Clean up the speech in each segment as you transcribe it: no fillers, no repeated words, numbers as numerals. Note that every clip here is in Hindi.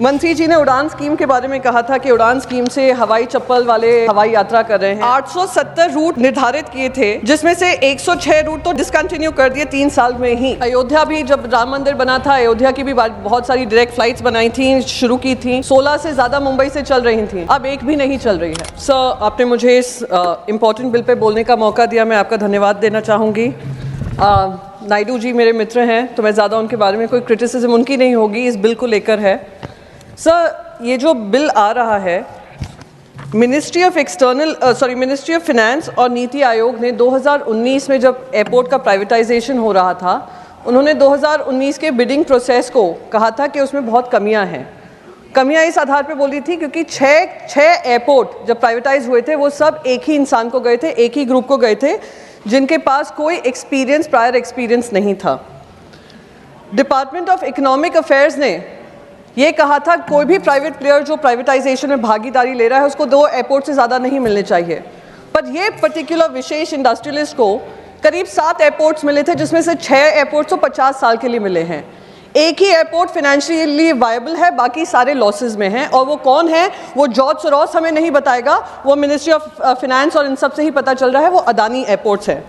मंत्री जी ने उड़ान स्कीम के बारे में कहा था कि उड़ान स्कीम से हवाई चप्पल वाले हवाई यात्रा कर रहे हैं। 870 रूट निर्धारित किए थे, जिसमें से 106 रूट तो डिसकंटिन्यू कर दिए 3 साल में ही। अयोध्या भी जब राम मंदिर बना था, अयोध्या की भी बहुत सारी डायरेक्ट फ्लाइट्स बनाई थी, शुरू की थी। 16 से ज्यादा मुंबई से चल रही थी, अब एक भी नहीं चल रही है। सर, आपने मुझे इस इम्पोर्टेंट बिल पे बोलने का मौका दिया, मैं आपका धन्यवाद देना चाहूँगी। नायडू जी मेरे मित्र हैं, तो मैं ज़्यादा उनके बारे में कोई क्रिटिसिज्म उनकी नहीं होगी, इस बिल को लेकर है। सर, ये जो बिल आ रहा है, मिनिस्ट्री ऑफ फिनेंस और नीति आयोग ने 2019 में जब एयरपोर्ट का प्राइवेटाइजेशन हो रहा था, उन्होंने 2019 के बिडिंग प्रोसेस को कहा था कि उसमें बहुत कमियां हैं। कमियां इस आधार पे बोली थी क्योंकि छः एयरपोर्ट जब प्राइवेटाइज हुए थे, वो सब एक ही इंसान को गए थे, एक ही ग्रुप को गए थे, जिनके पास कोई प्रायर एक्सपीरियंस नहीं था। डिपार्टमेंट ऑफ इकोनॉमिक अफेयर्स ने ये कहा था कोई भी प्राइवेट प्लेयर जो प्राइवेटाइजेशन में भागीदारी ले रहा है, उसको 2 एयरपोर्ट से ज़्यादा नहीं मिलने चाहिए। पर ये पर्टिकुलर विशेष इंडस्ट्रियलिस्ट को करीब 7 एयरपोर्ट्स मिले थे, जिसमें से 6 एयरपोर्ट्स तो 50 साल के लिए मिले हैं। एक ही एयरपोर्ट फाइनेंशियली वायबल है, बाकी सारे लॉसेज में हैं। और वो कौन है? वो जॉर्ज सोरोस हमें नहीं बताएगा, वो मिनिस्ट्री ऑफ फिनेंस और इन सब से ही पता चल रहा है, वो अदानी एयरपोर्ट्स है।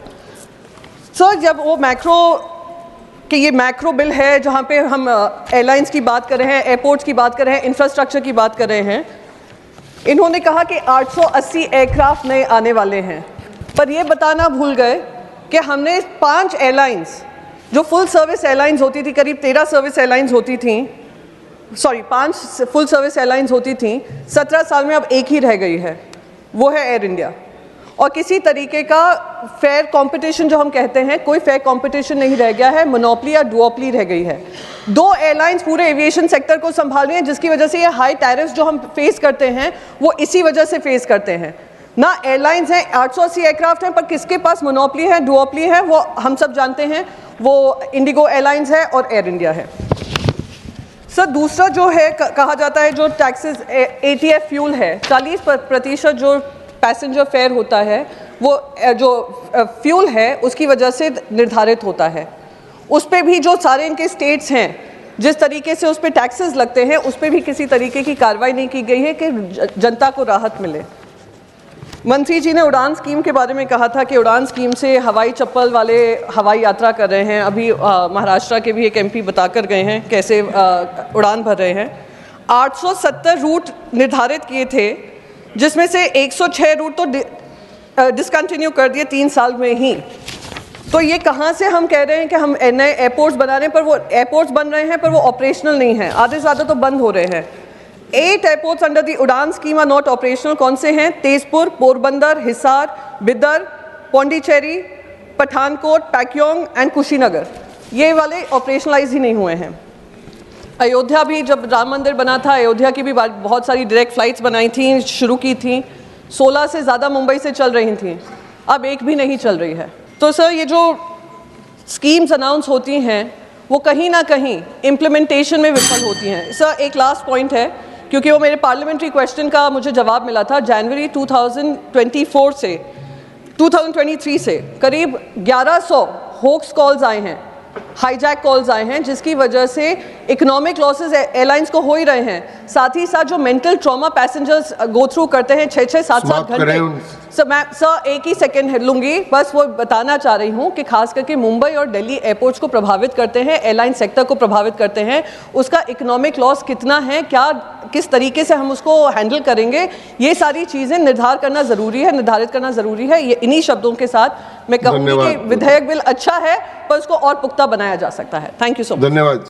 सर, जब वो ये मैक्रो बिल है, जहाँ पे हम एयरलाइंस की बात कर रहे हैं, एयरपोर्ट्स की बात कर रहे हैं, इंफ्रास्ट्रक्चर की बात कर रहे हैं, इन्होंने कहा कि 880 एयरक्राफ्ट नए आने वाले हैं। पर ये बताना भूल गए कि हमने 5 एयरलाइंस जो फुल सर्विस एयरलाइंस होती थी, करीब 13 सर्विस एयरलाइंस होती थी, 5 फुल सर्विस एयरलाइंस होती थी, 17 साल में अब एक ही रह गई है, वो है एयर इंडिया। और किसी तरीके का फेयर कंपटीशन जो हम कहते हैं, कोई फेयर कंपटीशन नहीं रह गया है, मोनोपोली या डुओपोली रह गई है। 2 एयरलाइंस पूरे एविएशन सेक्टर को संभाल रही हैं, जिसकी वजह से ये हाई टैरिफ्स जो हम फेस करते हैं, वो इसी वजह से फेस करते हैं। ना एयरलाइंस हैं, 880 एयरक्राफ्ट हैं, पर किसके पास मोनोपोली है, डुओपोली है, वो हम सब जानते हैं, वो इंडिगो एयरलाइंस है और एयर इंडिया है। सर, दूसरा जो है कहा जाता है, जो टैक्सेस ATF फ्यूल है, 40% जो पैसेंजर फेयर होता है, वो जो फ्यूल है उसकी वजह से निर्धारित होता है। उस पर भी जो सारे इनके स्टेट्स हैं, जिस तरीके से उस पर टैक्सेस लगते हैं, उस पर भी किसी तरीके की कार्रवाई नहीं की गई है कि जनता को राहत मिले। मंत्री जी ने उड़ान स्कीम के बारे में कहा था कि उड़ान स्कीम से हवाई चप्पल वाले हवाई यात्रा कर रहे हैं। अभी महाराष्ट्र के भी एक MP बता कर गए हैं कैसे उड़ान भर रहे हैं। 870 रूट निर्धारित किए थे, जिसमें से 106 रूट तो डिसकंटिन्यू कर दिए 3 साल में ही। तो ये कहाँ से हम कह रहे हैं कि हम नए एयरपोर्ट्स बना रहे हैं, पर वो एयरपोर्ट्स बन रहे हैं पर वो ऑपरेशनल नहीं हैं, आधे से ज़्यादा तो बंद हो रहे हैं। 8 एयरपोर्ट्स अंडर दी उड़ान स्कीम आर नॉट ऑपरेशनल। कौन से हैं? तेजपुर, पोरबंदर, हिसार, बिदर, पौंडीचेरी, पठानकोट, पैक्योंग एंड कुशीनगर, ये वाले ऑपरेशनलाइज ही नहीं हुए हैं। अयोध्या भी जब राम मंदिर बना था, अयोध्या की भी बहुत सारी डायरेक्ट फ्लाइट्स बनाई थी, शुरू की थी। 16 से ज़्यादा मुंबई से चल रही थी, अब एक भी नहीं चल रही है। तो सर, ये जो स्कीम्स अनाउंस होती हैं, वो कहीं ना कहीं इम्प्लीमेंटेशन में विफल होती हैं। सर, एक लास्ट पॉइंट है, क्योंकि वो मेरे पार्लियामेंट्री क्वेश्चन का मुझे जवाब मिला था। जनवरी 2023 से करीब 1100 होक्स कॉल्स आए हैं, हाईजैक कॉल्स आए हैं, जिसकी वजह से इकोनॉमिक लॉसेस एयरलाइंस को हो ही रहे हैं। साथ ही साथ जो mental trauma passengers go through करते हैं 6-6, 7-7 घंटे। सर, एक ही सेकंड लूंगी, बस वो बताना चाह रही हूँ कि खास करके मुंबई और दिल्ली एयरपोर्ट्स को प्रभावित करते हैं, एयरलाइन सेक्टर को प्रभावित करते हैं। उसका इकोनॉमिक लॉस कितना है, किस तरीके से हम उसको हैंडल करेंगे, ये सारी चीज़ें निर्धारित करना ज़रूरी है। ये इन्हीं शब्दों के साथ मैं कहूँगी कि विधेयक बिल अच्छा है, पर उसको और पुख्ता बनाया जा सकता है। Thank you so much. धन्यवाद।